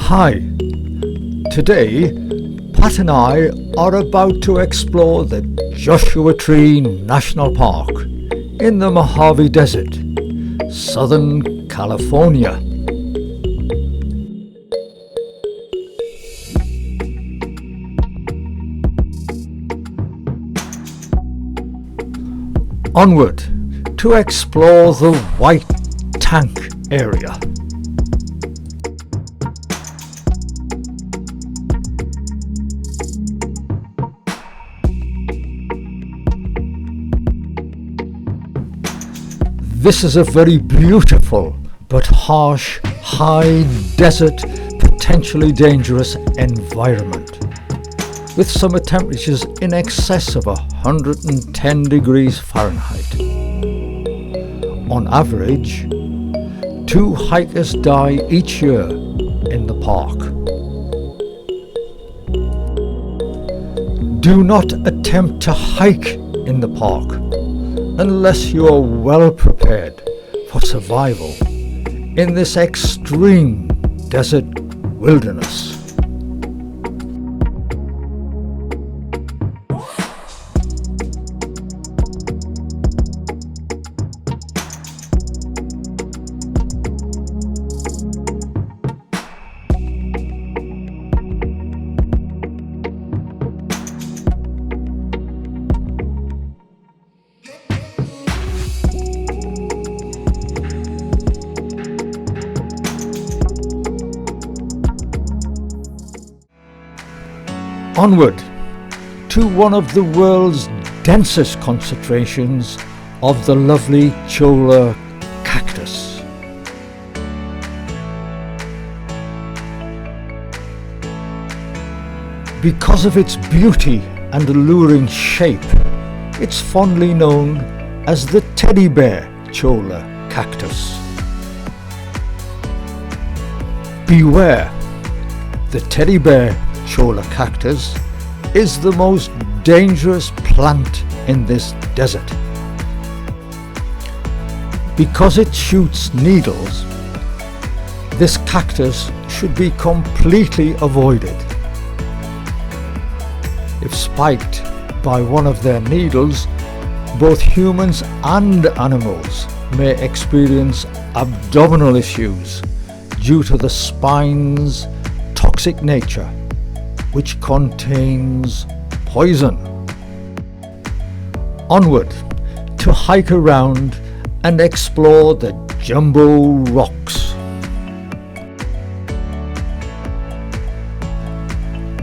Hi, today Pat and I are about to explore the Joshua Tree National Park in the Mojave Desert, Southern California. Onward to explore the White Tank area. This is a very beautiful but harsh, high desert, potentially dangerous environment, with summer temperatures in excess of 110 degrees Fahrenheit. On average, 2 hikers die each year in the park. Do not attempt to hike in the park unless you are well prepared for survival in this extreme desert wilderness. Onward to one of the world's densest concentrations of the lovely cholla cactus. Because of its beauty and alluring shape, it's fondly known as the teddy bear cholla cactus. Beware, the teddy bear cholla cactus is the most dangerous plant in this desert. Because it shoots needles, this cactus should be completely avoided. If spiked by one of their needles, both humans and animals may experience abdominal issues due to the spine's toxic nature, which contains poison. Onward to hike around and explore the jumbo rocks.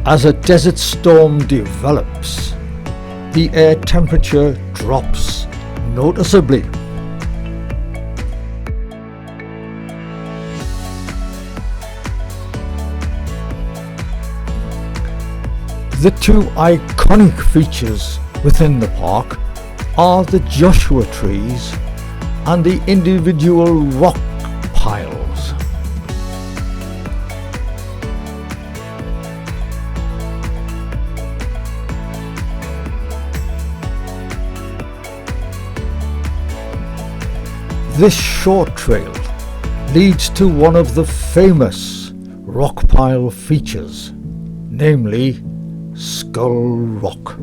As a desert storm develops, the air temperature drops noticeably. The two iconic features within the park are the Joshua trees and the individual rock piles. This short trail leads to one of the famous rock pile features, namely Skull Rock.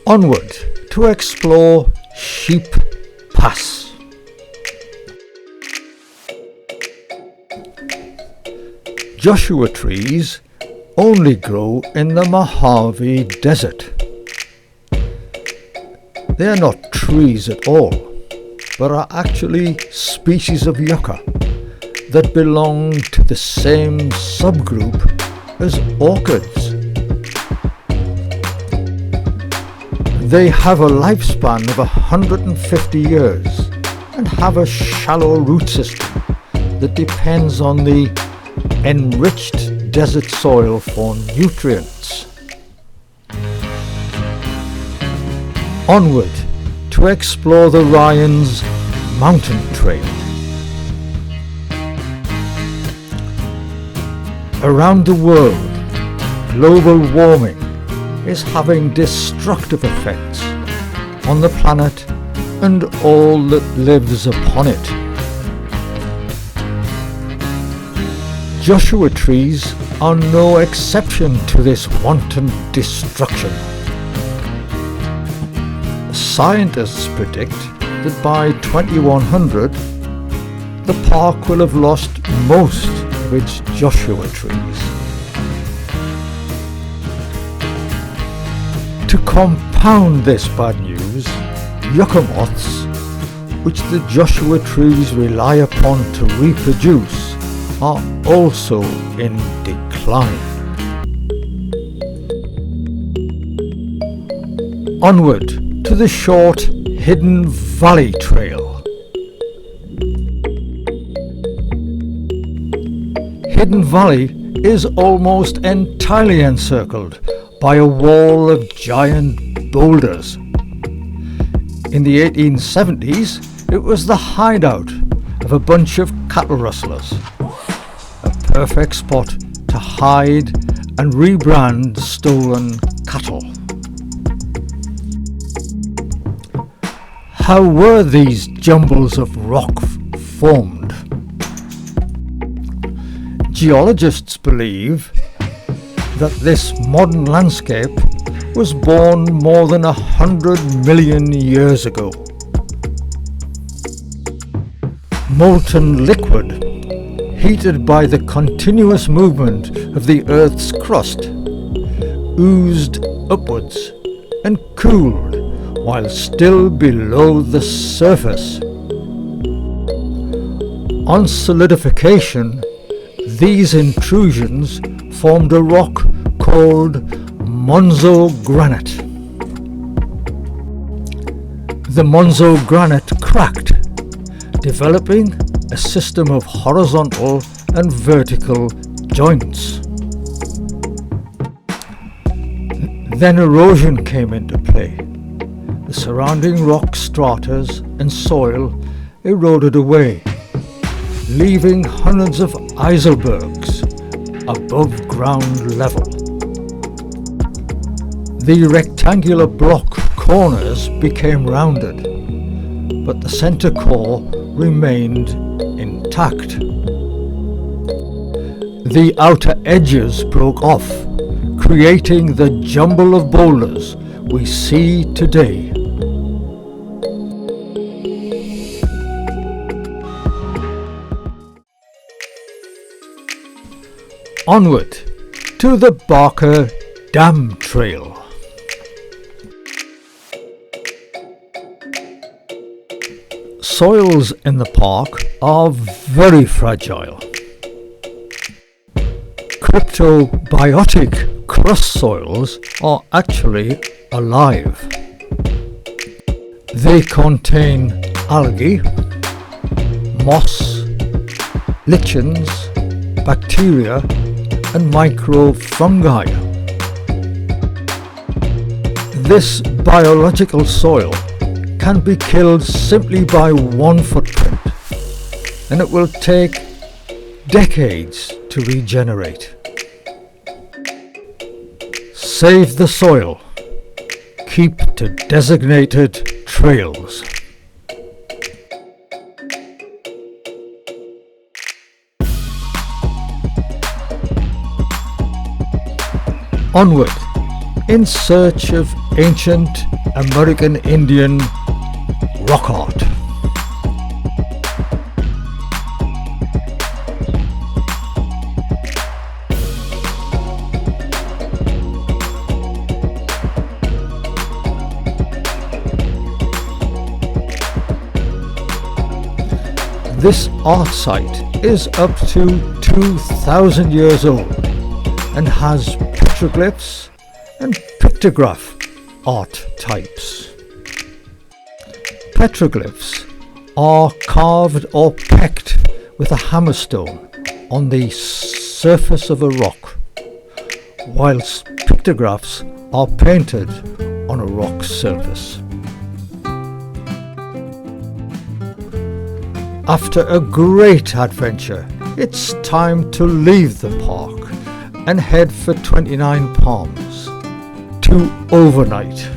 Onward to explore Sheep Pass. Joshua trees only grow in the Mojave Desert. They are not trees at all, but are actually species of yucca that belong to the same subgroup as orchids. They have a lifespan of 150 years and have a shallow root system that depends on the enriched desert soil for nutrients. Onward to explore the Ryan's mountain trail. Around the world, global warming is having destructive effects on the planet and all that lives upon it. Joshua trees are no exception to this wanton destruction. Scientists predict that by 2100, the park will have lost most of its Joshua trees. To compound this bad news, yucca moths, which the Joshua trees rely upon to reproduce, are also in decline. Onward to the short Hidden Valley Trail. Hidden Valley is almost entirely encircled by a wall of giant boulders. In the 1870s, it was the hideout of a bunch of cattle rustlers, a perfect spot to hide and rebrand stolen cattle. How were these jumbles of rock formed? Geologists believe that this modern landscape was born more than 100 million years ago. Molten liquid, heated by the continuous movement of the Earth's crust, oozed upwards and cooled while still below the surface. On solidification, these intrusions formed a rock called Monzo granite. The Monzo granite cracked, developing a system of horizontal and vertical joints. Then erosion came into play. The surrounding rock stratas and soil eroded away, leaving hundreds of iselbergs above ground level. The rectangular block corners became rounded, but the center core remained intact. The outer edges broke off, creating the jumble of boulders we see today. Onward to the Barker Dam Trail. Soils in the park are very fragile. Cryptobiotic crust soils are actually alive. They contain algae, moss, lichens, bacteria, and microfungi. This biological soil can be killed simply by one footprint, and it will take decades to regenerate. Save the soil. Keep to designated trails. Onward, in search of ancient American Indian rock art. This art site is up to 2,000 years old and has petroglyphs and pictograph art types. Petroglyphs are carved or pecked with a hammerstone on the surface of a rock, whilst pictographs are painted on a rock surface. After a great adventure, it's time to leave the park and head for 29 Palms to overnight.